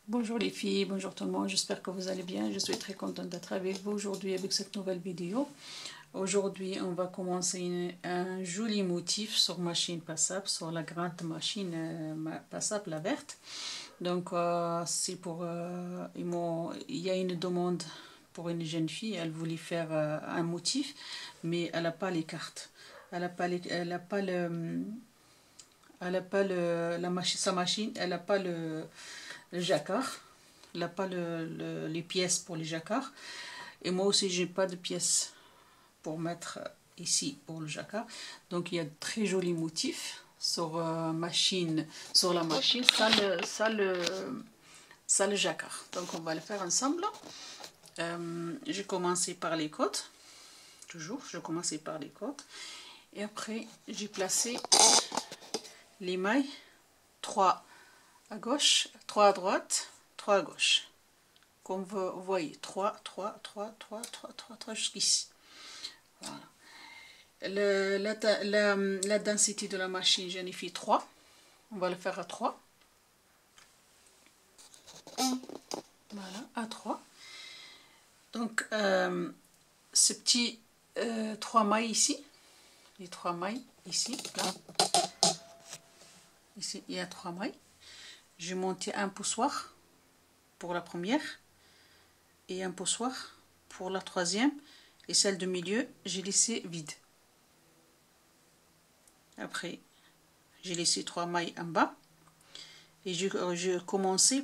Bonjour les filles, bonjour tout le monde, j'espère que vous allez bien. Je suis très contente d'être avec vous aujourd'hui avec cette nouvelle vidéo. Aujourd'hui, on va commencer un joli motif sur machine passable, sur la grande machine passable, la verte. Donc, c'est pour... il y a une demande pour une jeune fille, elle voulait faire un motif, mais elle n'a pas les cartes. Elle n'a pas, elle a pas le... Elle n'a pas sa machine, elle n'a pas le jacquard. Elle n'a pas les pièces pour les jacquards. Et moi aussi, j'ai pas de pièces pour mettre ici pour le jacquard. Donc, il y a de très jolis motifs sur machine, sur la machine, ça le jacquard. Donc, on va le faire ensemble. J'ai commencé par les côtes. Toujours, je commençais par les côtes. Et après, j'ai placé les mailles, 3 à gauche, 3 à droite, 3 à gauche. Comme vous voyez, 3 jusqu'ici. Voilà. La densité de la machine, j'en ai fait 3. On va le faire à 3. Voilà, à 3. Donc, ce petit 3 mailles ici, les 3 mailles ici, là. Ici, il y a 3 mailles. J'ai monté un poussoir pour la première et un poussoir pour la troisième, et celle de milieu, j'ai laissé vide. Après, j'ai laissé 3 mailles en bas et je commençais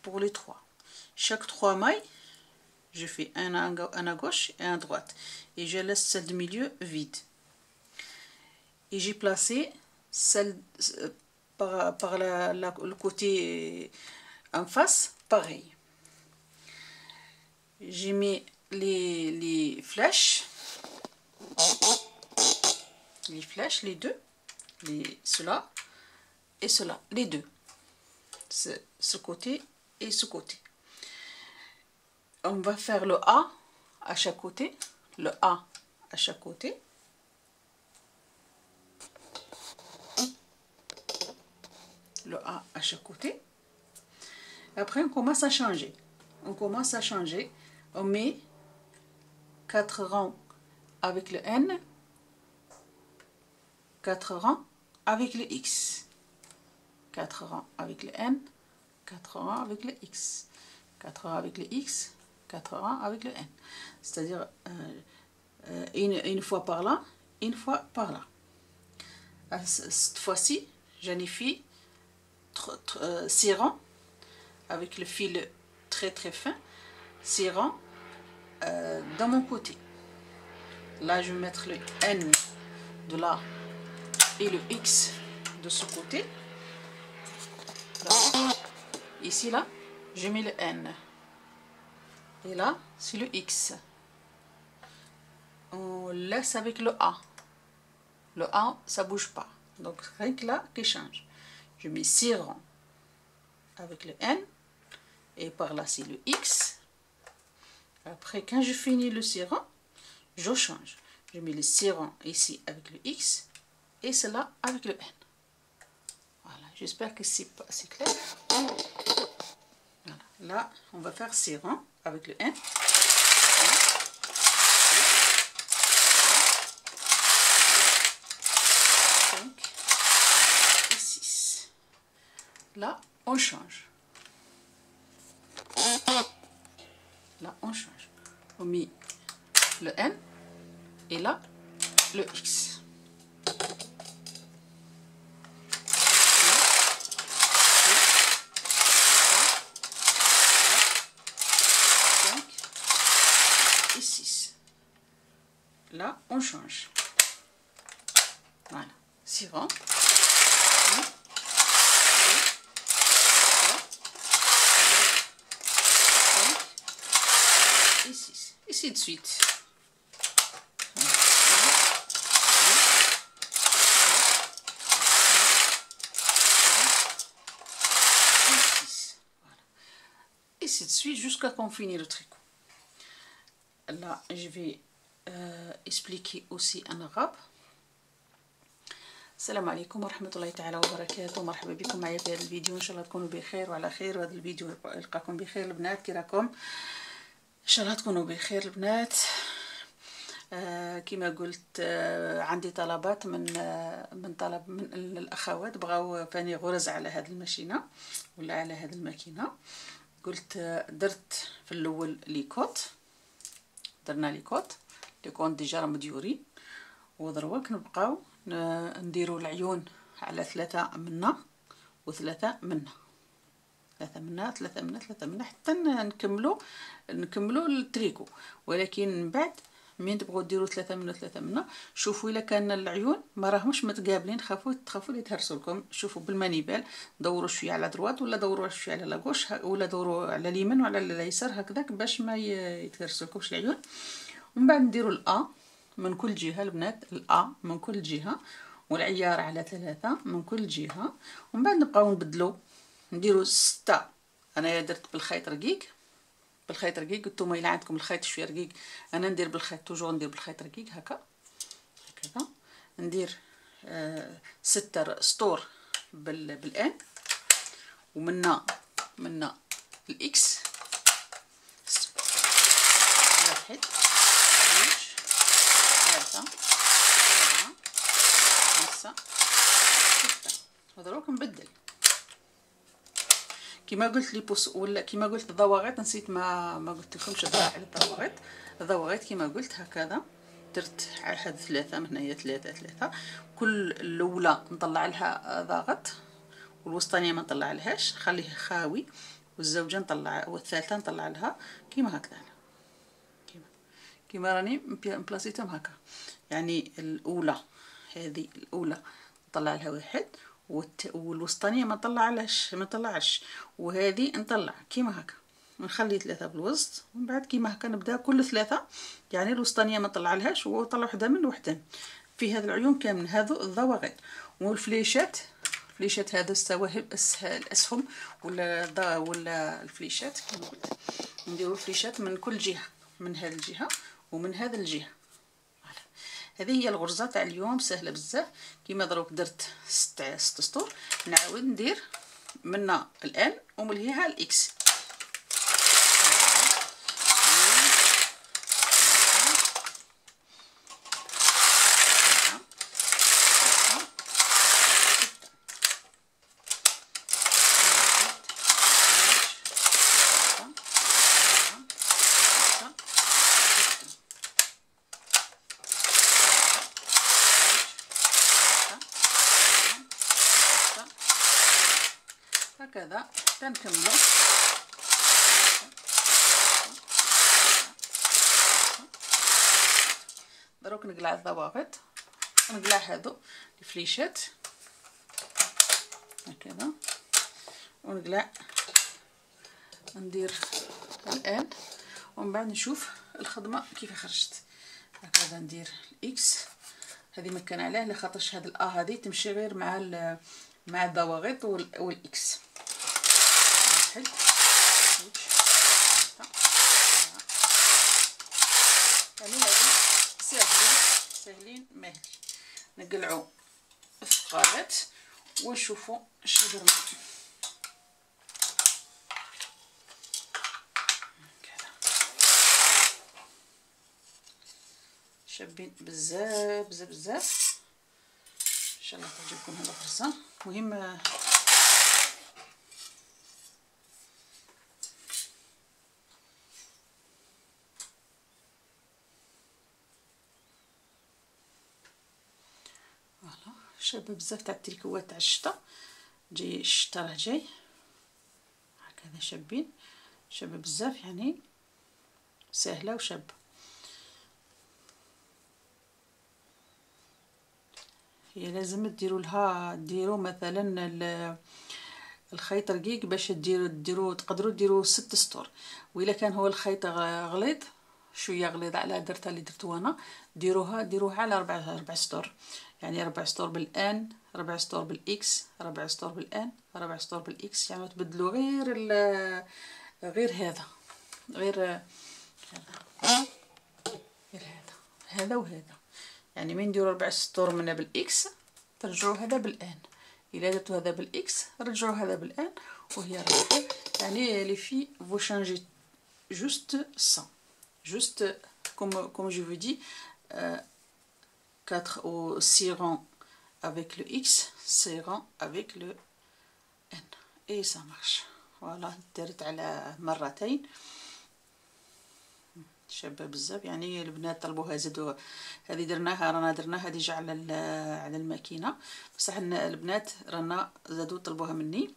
pour les 3. Chaque 3 mailles, je fais un à gauche et un à droite, et je laisse celle de milieu vide. Et j'ai placé celle par le côté en face, pareil. J'ai mis les flèches, les deux, cela et cela, les deux, ce côté et ce côté. On va faire le A à chaque côté, le A à chaque côté. Le A à chaque côté. Après, on commence à changer. On met 4 rangs avec le N, 4 rangs avec le X, 4 rangs avec le N, 4 rangs avec le X, 4 rangs avec le X, 4 rangs avec le N. C'est-à-dire une fois par là, une fois par là. Cette fois-ci, j'en ai fait 6 rangs avec le fil très fin, 6 rangs dans mon côté. Là, je vais mettre le N de là et le X de ce côté. Là. Ici, là, je mets le N. Et là, c'est le X. On laisse avec le A. Le A, ça bouge pas. Donc, rien que là qui change. Je mets 6 rangs avec le N. Et par là, c'est le X. Après, quand je finis le 6 rangs, je change. Je mets les 6 rangs ici avec le X et cela avec le N. Voilà, j'espère que c'est clair. Voilà. Là, on va faire 6 rangs avec le N. 5 et 6. Là, on change. Là, on change. On met le N et là, le X. Et 6. Là, on change. Voilà. 6 rangs. Et 6. Ici de suite. Ainsi de suite jusqu'à qu'on finisse le tricot. Là, je vais expliquer aussi en arabe. السلام عليكم ورحمة الله تعالى وبركاته. مرحبا بكم معايا في هذا الفيديو. ان شاء الله تكونوا بخير وعلى خير، وهذا الفيديو يلقاكم بخير البنات. كي راكم؟ ان شاء الله تكونوا بخير البنات. كما قلت عندي طلبات من طلب من الاخوات بغاو فاني غرز على هذه الماشينه ولا على هذه الماكينه. قلت درت في الاول ليكوت، درنا ليكوت ديجا مديورين، ودروك نبقاو نديرو العيون على 3 منا وثلاثة منا، 3 منا 3 منا 3 منا حتى نكملو التريكو. ولكن من بعد من تبغوا ديروا 3 منا 3 منا، شوفوا الا كان العيون ما راهمش متقابلين، تخافوا يتهرسوا لكم. شوفوا بالمانيبال دوروا شويه على دروات ولا دوروا شويه على لاغوش ولا دوروا على اليمين وعلى اليسار هكذاك باش ما يتهرسوا لكمش العيون. ومن بعد نديروا الأ من كل جهة البنات، الأ من كل جهة، والعيار على 3 من كل جهة. ومن بعد نبقاو نبدلو نديروا 6. أنا درت بالخيط رقيق، بالخيط رقيق. نتوما إلا عندكم الخيط شوية رقيق، أنا ندير بالخيط توجور ندير بالخيط رقيق هكا هكذا. ندير 6 سطور بالآن، ومنا الإكس 1 3 4 5 6. ودروك نبدل كما قلت لي بوس ولا كما قلت الضواغط. نسيت ما قلت لكمش على الضواغط كما قلت هكذا. درت على هاد 3 من هنايا 3 كل الاولى نطلع لها ضاغط، والوسطانيه ما نطلع لهاش خليه خاوي، والزوجه نطلع والثالثه نطلع لها كيما هكذا، كيما راني مبلاصيتهم هكا. يعني الاولى هذه الاولى نطلع لها 1 والوسطانيه ما نطلعش وهذه نطلع كيما هكا، نخلي 3 بالوسط. ومن بعد كيما هكا نبدا كل 3. يعني الوسطانيه ما نطلع لهاش ونطلع وحده من وحده في هذا العيون كامل. هذو الضواغط والفليشات. الفليشات هذا الاسهم ولا الفليشات كما قلت نديروا الفليشات من كل جهه، من هذه الجهه ومن هذا الجهه. هذه هي الغرزه تاع اليوم، سهله بزاف. كيما دروك درت 6 سطور، نعاود ندير منا الان وملهيها الاكس. هكذا تنكملو. دروك نقلع الضواغط ونقلع هذو الفليشات هكذا، ونقلع ندير الان. ومن بعد نشوف الخدمه كيف خرجت. هكذا ندير الاكس، هذه مكان عليه لخاطرش هذه الأ هذه تمشي غير مع الضواغط والاكس. 1 2 3 يعني هذه ساهلين ماهلين. نقلعوا الثقابات ونشوفوا اش درنا. شابين بزاف بزاف بزاف. ان شاء الله تعجبكم هذه الفرصه. مهم شابه بزاف تاع التريكوات تاع الشتا. جاي الشتا راه جاي هكذا شابين، شابه بزاف يعني سهله وشابه. هي لازم ديروا مثلا الخيط رقيق باش تقدروا ديروا 6 سطور. واذا كان هو الخيط غليظ شويه غليظ على درتها اللي درتو انا، ديروها على 4 سطور. يعني 4 سطور بالان، 4 سطور بالاكس، 4 سطور بالان، 4 سطور بالاكس. يعني تبدلوا غير هذا غير هذا وهذا. يعني من نديروا 4 سطور منا بالاكس ترجعوا هذا بالان. الا درتو هذا بالاكس رجعوا هذا بالان وهي رايحه. يعني لي في فو شانجي جوست سا، جوست comme je vous dis 4 ou 6 rangs avec le x, 6 rangs avec le n et ça marche. voilà درت على مرتين شابه بزاف. يعني البنات طلبوها زادوا، هذه درناها رانا درناها ديجا على الماكينه، بصح البنات رانا زادوا طلبوها مني.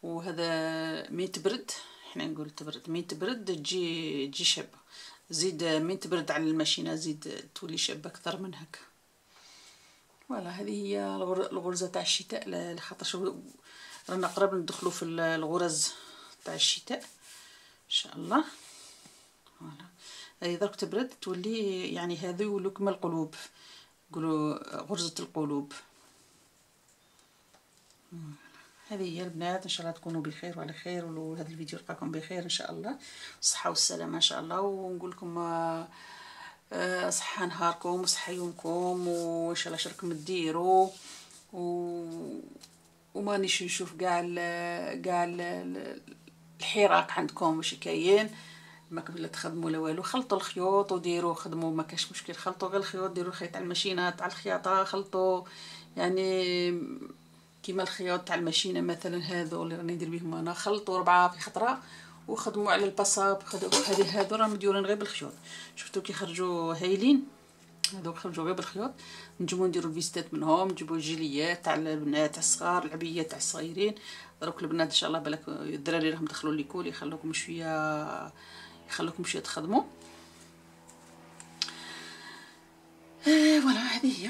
وهذا مين تبرد، احنا نقول تبرد، مين تبرد تجي شابه. زيد مين تبرد على الماشينه زيد تولي شابه اكثر من هكا. فوالا هذه هي الغرزه تاع الشتاء، لخاطر رانا قرب ندخلوا في الغرز تاع الشتاء ان شاء الله. فوالا هذه درك تبرد تولي يعني هذو يولو كما القلوب، نقولوا غرزه القلوب. هذه هي البنات، ان شاء الله تكونوا بخير وعلى خير، وهذا الفيديو يلقاكم بخير ان شاء الله، الصحه والسلامه ان شاء الله. ونقول لكم صحه نهاركم وصحه يومكم، وان شاء الله شركم ديروا ومانيش نشوف كاع الحراك عندكم واش كاين. ماكم لا تخدموا لا والو، خلطوا الخيوط وديروا خدموا، ما كاش مشكل، خلطوا غير الخيوط، ديروا الخيط على الماشينه تاع الخياطه، خلطوا يعني كيما الخياط تاع الماشينه مثلا هذو اللي راني ندير بهم انا، خلطوا 4 في خطره وخدموا على الباساب. هذو راهم مديورين غير بالخيوط، شفتوا كي خرجوا هايلين، هذوك خرجوا غير بالخيوط. نجمو نديروا الفيستات منهم، نجيبوا الجيليات تاع البنات تاع الصغار، العبيات تاع الصغيرين. دروك البنات ان شاء الله بالك الدراري راهم دخلوا ليكول، يخلوكم شويه تخدموا. فوالا هذه هي،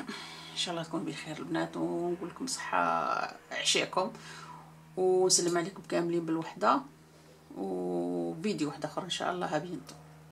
ان شاء الله تكون بخير البنات، ونقول لكم صحه عشاكم، ونسلم عليكم كاملين بالوحده، وفيديو واحد اخر ان شاء الله. بينتو.